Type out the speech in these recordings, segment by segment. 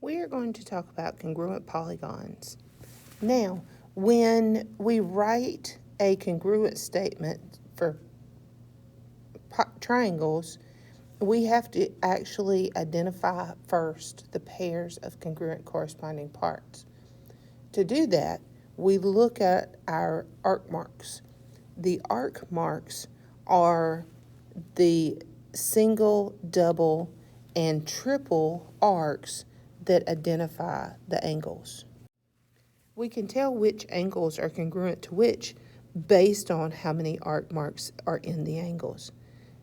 We are going to talk about congruent polygons. Now, when we write a congruent statement for triangles, we have to actually identify first the pairs of congruent corresponding parts. To do that, we look at our arc marks. The arc marks are the single, double, and triple arcs that identify the angles. We can tell which angles are congruent to which based on how many arc marks are in the angles.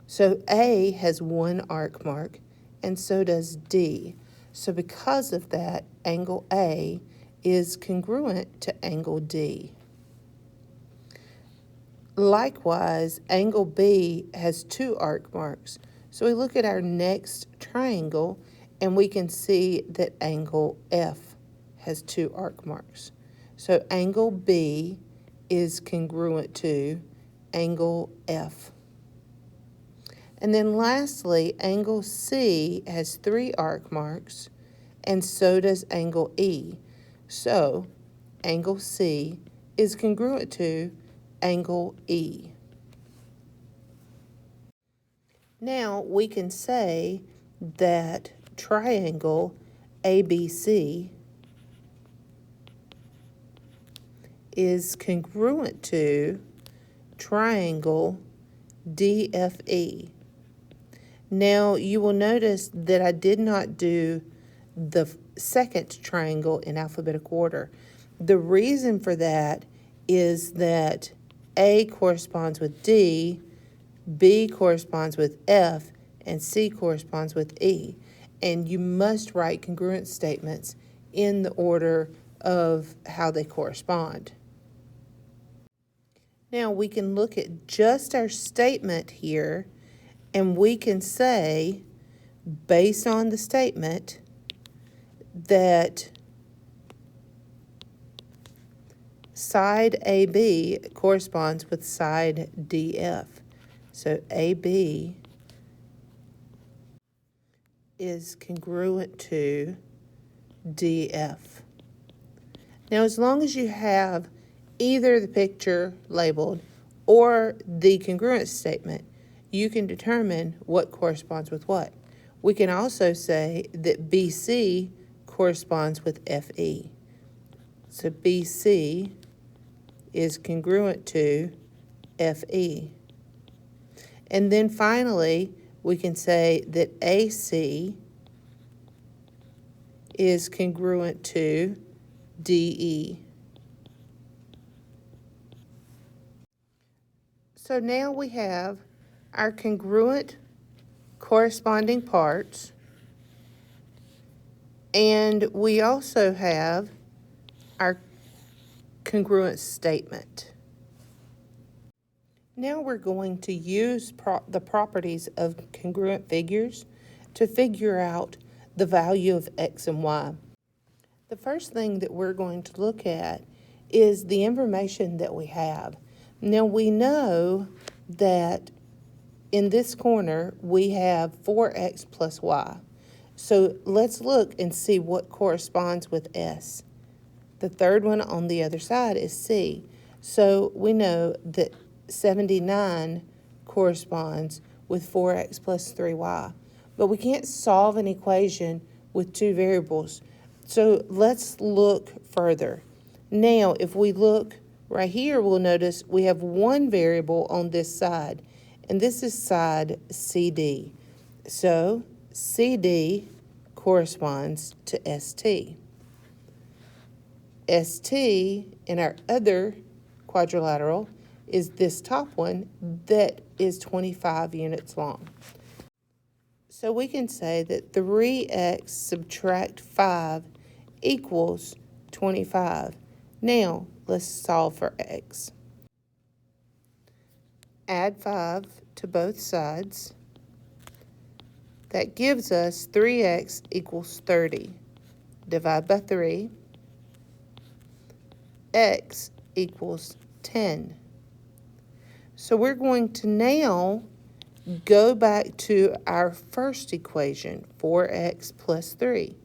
So A has one arc mark, and so does D. So because of that, angle A is congruent to angle D. Likewise, angle B has two arc marks. So we look at our next triangle, and we can see that angle F has two arc marks. So angle B is congruent to angle F. And then lastly, angle C has three arc marks, and so does angle E. So angle C is congruent to angle E. Now we can say that triangle ABC is congruent to triangle DFE. Now you will notice that I did not do the second triangle in alphabetical order. The reason for that is that A corresponds with D, B corresponds with F, and C corresponds with E. And you must write congruent statements in the order of how they correspond. Now we can look at just our statement here, and we can say, based on the statement, that side AB corresponds with side DF. So AB is congruent to DF. Now, as long as you have either the picture labeled or the congruent statement, you can determine what corresponds with what. We can also say that BC corresponds with FE. So BC is congruent to FE. And then finally, we can say that AC is congruent to DE. So now we have our congruent corresponding parts, and we also have our congruent statement. Now we're going to use the properties of congruent figures to figure out the value of x and y. The first thing that we're going to look at is the information that we have. Now we know that in this corner we have 4x plus y. So let's look and see what corresponds with S. The third one on the other side is C. So we know that 79 corresponds with 4x plus 3y. But we can't solve an equation with two variables. So let's look further. Now, if we look right here, we'll notice we have one variable on this side, and this is side CD. So CD corresponds to ST. ST in our other quadrilateral is this top one that is 25 units long. So we can say that 3x subtract 5 equals 25. Now, let's solve for x. Add 5 to both sides. That gives us 3x equals 30. Divide by 3. X equals 10. So we're going to now go back to our first equation, 4x plus 3.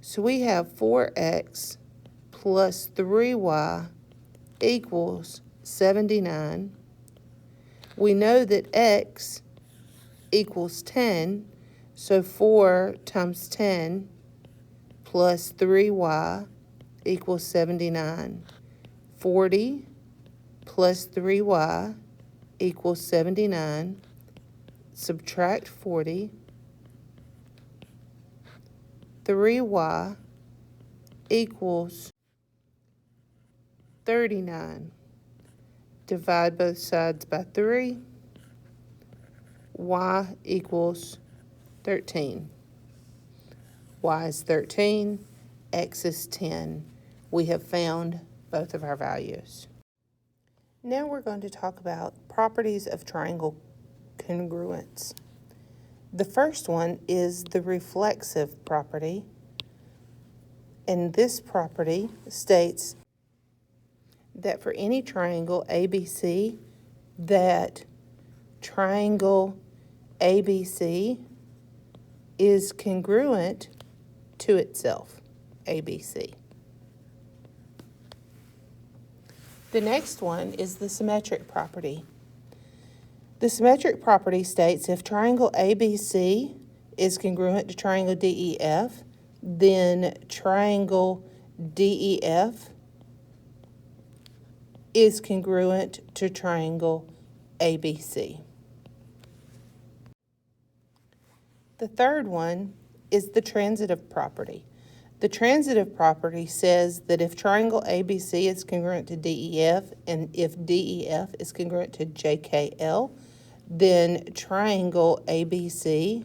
So we have 4x plus 3y equals 79. We know that x equals 10, so 4 times 10 plus 3y equals 79. 40 plus 3y equals 79. Subtract 40. 3y equals 39. Divide both sides by 3. Y equals 13. Y is 13. X is 10. We have found both of our values. Now we're going to talk about properties of triangle congruence. The first one is the reflexive property. And this property states that for any triangle ABC, that triangle ABC is congruent to itself, ABC. The next one is the symmetric property. The symmetric property states if triangle ABC is congruent to triangle DEF, then triangle DEF is congruent to triangle ABC. The third one is the transitive property. The transitive property says that if triangle ABC is congruent to DEF and if DEF is congruent to JKL, then triangle ABC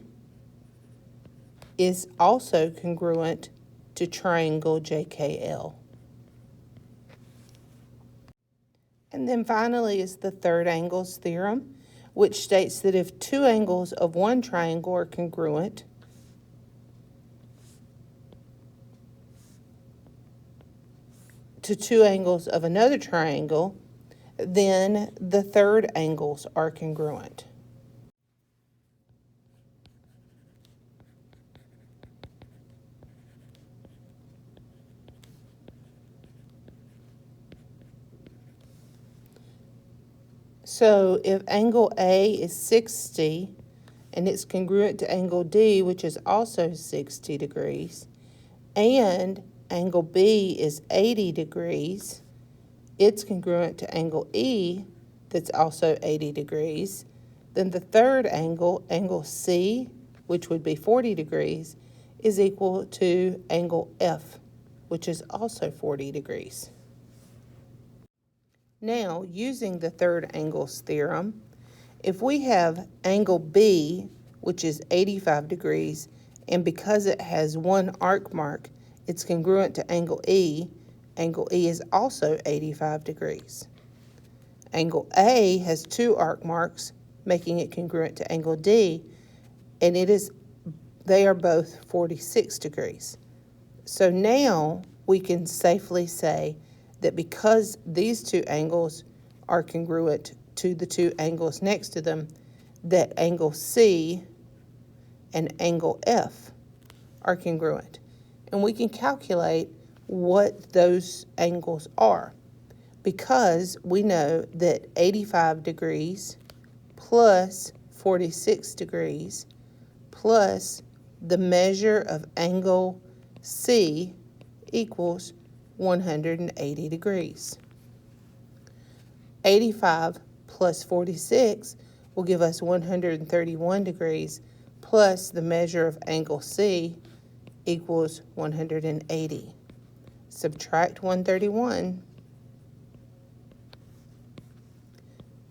is also congruent to triangle JKL. And then finally is the third angles theorem, which states that if two angles of one triangle are congruent, to two angles of another triangle, then the third angles are congruent. So if angle A is 60 and it's congruent to angle D, which is also 60 degrees, and angle B is 80 degrees, it's congruent to angle E that's also 80 degrees, then the third angle, angle C, which would be 40 degrees, is equal to angle F, which is also 40 degrees. Now, using the third angles theorem, if we have angle B, which is 85 degrees, and because it has one arc mark, it's congruent to angle E is also 85 degrees. Angle A has two arc marks, making it congruent to angle D, and they are both 46 degrees. So now we can safely say that because these two angles are congruent to the two angles next to them, that angle C and angle F are congruent. And we can calculate what those angles are, because we know that 85 degrees plus 46 degrees plus the measure of angle C equals 180 degrees. 85 plus 46 will give us 131 degrees plus the measure of angle C equals 180. Subtract 131.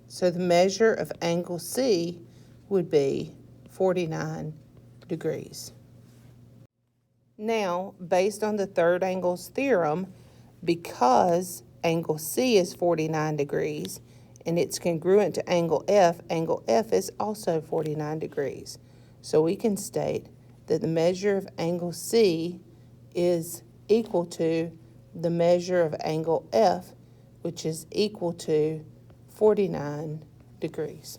So the measure of angle C would be 49 degrees. Now, based on the third angles theorem, because angle C is 49 degrees and it's congruent to angle F is also 49 degrees. So we can state that the measure of angle C is equal to the measure of angle F, which is equal to 49 degrees.